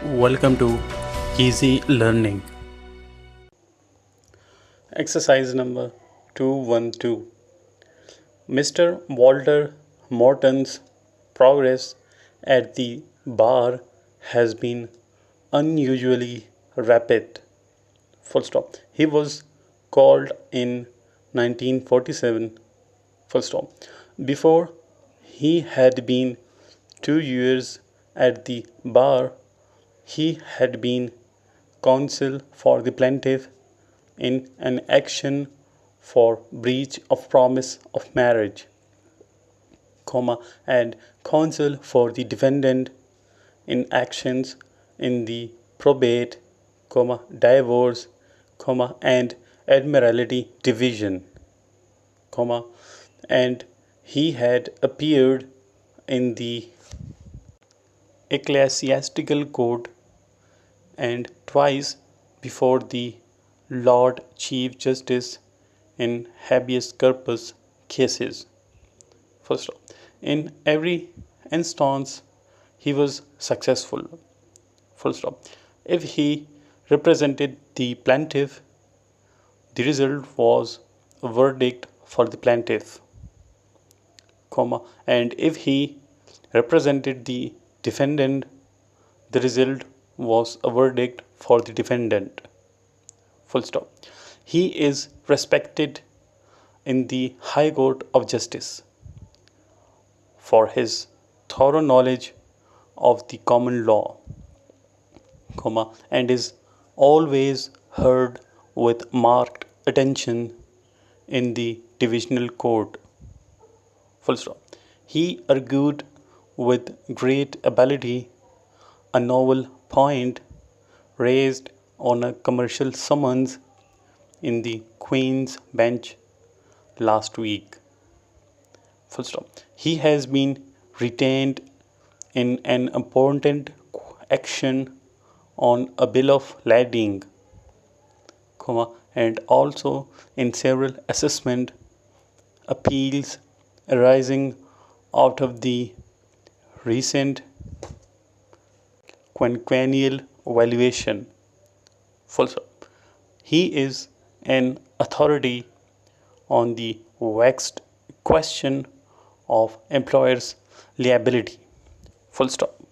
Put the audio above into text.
Welcome to Easy Learning. Exercise number 212. Mr. Walter Morton's progress at the bar has been unusually rapid. Full stop. He was called in 1947. Full stop. Before he had been 2 years at the bar, he had been counsel for the plaintiff in an action for breach of promise of marriage, and counsel for the defendant in actions in the probate, divorce, and admiralty division, and he had appeared in the ecclesiastical court and twice before the Lord Chief Justice in habeas corpus cases. First, in every instance, he was successful. Full stop. If he represented the plaintiff, the result was a verdict for the plaintiff, and if he represented the defendant, the result was a verdict for the defendant. Full stop. He is respected in the High Court of Justice for his thorough knowledge of the common law, and is always heard with marked attention in the divisional court. Full stop. He argued with great ability a novel point raised on a commercial summons in the Queen's Bench last week. Full stop. He has been retained in an important action on a bill of lading, and also in several assessment appeals arising out of the recent quinquennial valuation. Full stop. He is an authority on the vexed question of employers' liability. Full stop.